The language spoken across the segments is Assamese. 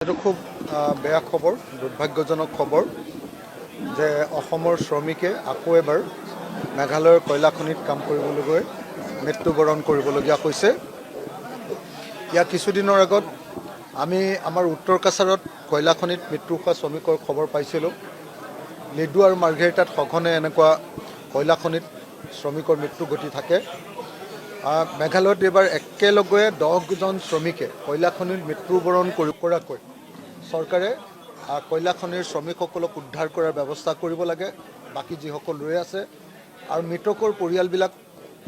এইটো খুব বেয়া খবৰ, দুৰ্ভাগ্যজনক খবৰ যে অসমৰ শ্ৰমিকে আকৌ এবাৰ মেঘালয়ৰ কয়লা খনিত কাম কৰিবলৈ গৈ মৃত্যুবৰণ কৰিবলগীয়া হৈছে। ইয়াৰ কিছুদিনৰ আগত আমি আমাৰ উত্তৰ কাছাৰত কয়লা খনিত মৃত্যু হোৱা শ্ৰমিকৰ খবৰ পাইছিলোঁ। লিডু আৰু মাৰ্ঘেৰিটাত সঘনে এনেকুৱা কয়লা খনিত শ্ৰমিকৰ মৃত্যু ঘটি থাকে। মেঘালয়ত এইবাৰ একেলগে 10জন শ্ৰমিকে কয়লা খনিত মৃত্যুবৰণ কৰিব পৰাকৈ চৰকাৰে কয়লা খনিৰ শ্ৰমিকসকলক উদ্ধাৰ কৰাৰ ব্যৱস্থা কৰিব লাগে। বাকী যিসকল ৰৈ আছে আৰু মৃতকৰ পৰিয়ালবিলাক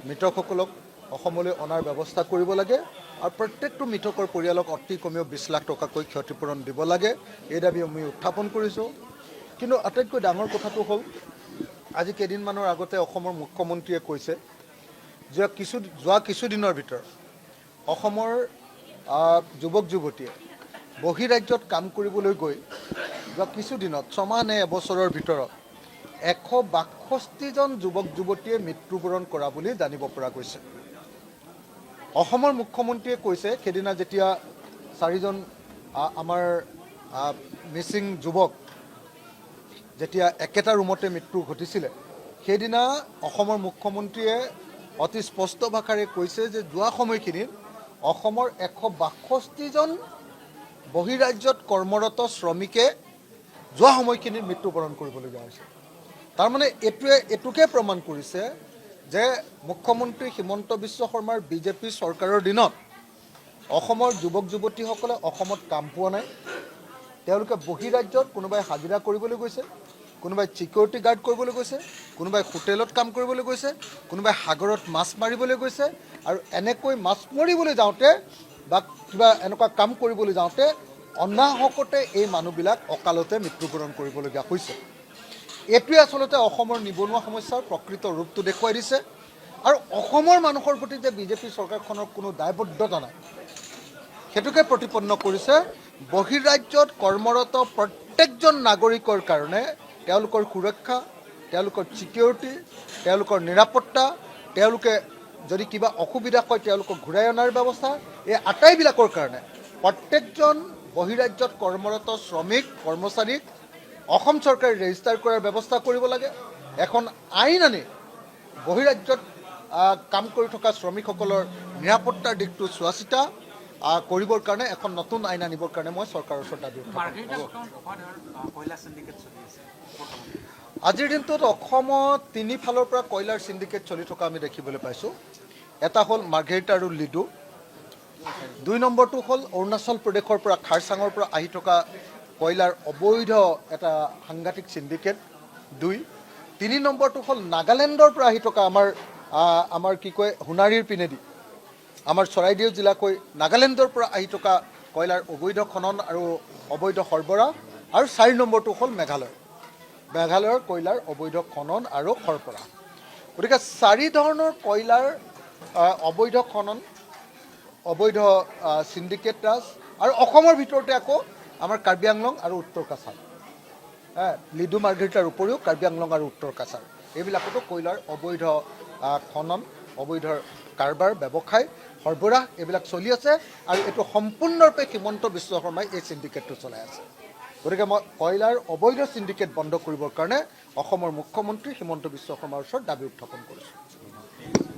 মৃতকসকলক অসমলৈ অনাৰ ব্যৱস্থা কৰিব লাগে আৰু প্ৰত্যেকটো মৃতকৰ পৰিয়ালক অতি কমেও 20 লাখ টকাকৈ ক্ষতিপূৰণ দিব লাগে। এই দাবী আমি উত্থাপন কৰিছোঁ। কিন্তু আটাইতকৈ ডাঙৰ কথাটো হ'ল আজি কেইদিনমানৰ আগতে অসমৰ মুখ্যমন্ত্ৰীয়ে কৈছে যে যোৱা কিছুদিনৰ ভিতৰত অসমৰ যুৱক যুৱতীয়ে বহিৰাজ্যত কাম কৰিবলৈ গৈ যোৱা কিছুদিনত 6 মাহ নে এবছৰৰ ভিতৰত 162জন যুৱক যুৱতীয়ে মৃত্যুবৰণ কৰা বুলি জানিব পৰা গৈছে। অসমৰ মুখ্যমন্ত্ৰীয়ে কৈছে সেইদিনা যেতিয়া 4জন আমাৰ মিচিং যুৱক যেতিয়া একেটা ৰুমতে মৃত্যু ঘটিছিলে সেইদিনা অসমৰ মুখ্যমন্ত্ৰীয়ে অতি স্পষ্ট ভাষাৰে কৈছে যে যোৱা সময়খিনিত অসমৰ 162জন বহিৰাজ্যত কৰ্মৰত শ্ৰমিকে যোৱা সময়খিনিত মৃত্যুবৰণ কৰিবলগীয়া হৈছে। তাৰমানে এইটোকে প্ৰমাণ কৰিছে যে মুখ্যমন্ত্ৰী হিমন্ত বিশ্ব শৰ্মাৰ বিজেপি চৰকাৰৰ দিনত অসমৰ যুৱক যুৱতীসকলে অসমত কাম পোৱা নাই। তেওঁলোকে বহিৰাজ্যত কোনোবাই হাজিৰা কৰিবলৈ গৈছে, কোনোবাই ছিকিউৰিটি গাৰ্ড কৰিবলৈ গৈছে, কোনোবাই হোটেলত কাম কৰিবলৈ গৈছে, কোনোবাই সাগৰত মাছ মাৰিবলৈ গৈছে আৰু এনেকৈ মাছ মাৰিবলৈ যাওঁতে বা কিবা এনেকুৱা কাম কৰিবলৈ যাওঁতে অনাহকতে এই মানুহবিলাক অকালতে মৃত্যুবৰণ কৰিবলগীয়া হৈছে। এইটোৱে আচলতে অসমৰ নিবনুৱা সমস্যাৰ প্ৰকৃত ৰূপটো দেখুৱাই দিছে আৰু অসমৰ মানুহৰ প্ৰতি যে বিজেপি চৰকাৰখনৰ কোনো দায়বদ্ধতা নাই সেইটোকে প্ৰতিপন্ন কৰিছে। বহিৰাজ্যত কৰ্মৰত প্ৰত্যেকজন নাগৰিকৰ কাৰণে তেওঁলোকৰ সুৰক্ষা, তেওঁলোকৰ ছিকিউৰিটি, তেওঁলোকৰ নিৰাপত্তা, তেওঁলোকে যদি কিবা অসুবিধা হয় তেওঁলোকক ঘূৰাই অনাৰ ব্যৱস্থা, এই আটাইবিলাকৰ কাৰণে প্ৰত্যেকজন বহিৰাজ্যত কৰ্মৰত শ্ৰমিক কৰ্মচাৰীক অসম চৰকাৰে ৰেজিষ্টাৰ কৰাৰ ব্যৱস্থা কৰিব লাগে। এখন আইন আনি বহিৰাজ্যত কাম কৰি থকা শ্ৰমিকসকলৰ নিৰাপত্তাৰ দিশটো চোৱা চিতা কৰিবৰ কাৰণে এখন নতুন আইন আনিবৰ কাৰণে মই চৰকাৰৰ ওচৰত দাবী উত্থাপন কৰোঁ। আজিৰ দিনটোত অসমত 3 ফালৰ পৰা কয়লাৰ চিণ্ডিকেট চলি থকা আমি দেখিবলৈ পাইছোঁ। এটা হ'ল মাৰ্ঘেৰিটা আৰু লিডু, 2 নম্বৰটো হ'ল অৰুণাচল প্ৰদেশৰ পৰা খাৰচাঙৰ পৰা আহি থকা কয়লাৰ অবৈধ এটা সাংঘাতিক চিণ্ডিকেট 2, 3 নম্বৰটো হ'ল নাগালেণ্ডৰ পৰা আহি থকা আমাৰ কি কয় সোণাৰীৰ পিনেদি আমাৰ চৰাইদেউ জিলাকৈ নাগালেণ্ডৰ পৰা আহি থকা কয়লাৰ অবৈধ খনন আৰু অবৈধ সৰবৰাহ, আৰু 4 নম্বৰটো হ'ল মেঘালয়ৰ কয়লাৰ অবৈধ খনন আৰু সৰবৰাহ। গতিকে 4 ধৰণৰ কয়লাৰ অবৈধ খনন, অবৈধ চিণ্ডিকেট ৰাজ আৰু অসমৰ ভিতৰতে আকৌ আমাৰ কাৰ্বি আংলং আৰু উত্তৰ কাছাৰ, লিডু মাৰ্ঘেৰিটাৰ উপৰিও কাৰ্বি আংলং আৰু উত্তৰ কাছাৰ এইবিলাকতো কয়লাৰ অবৈধ খনন, অবৈধ কাৰবাৰ, ব্যৱসায়, সৰবৰাহ এইবিলাক চলি আছে আৰু এইটো সম্পূৰ্ণৰূপে হিমন্ত বিশ্ব শৰ্মাই এই চিণ্ডিকেটটো চলাই আছে। গতিকে মই কয়লাৰ অবৈধ চিণ্ডিকেট বন্ধ কৰিবৰ কাৰণে অসমৰ মুখ্যমন্ত্ৰী হিমন্ত বিশ্ব শৰ্মাৰ ওচৰত দাবী উত্থাপন কৰিছোঁ।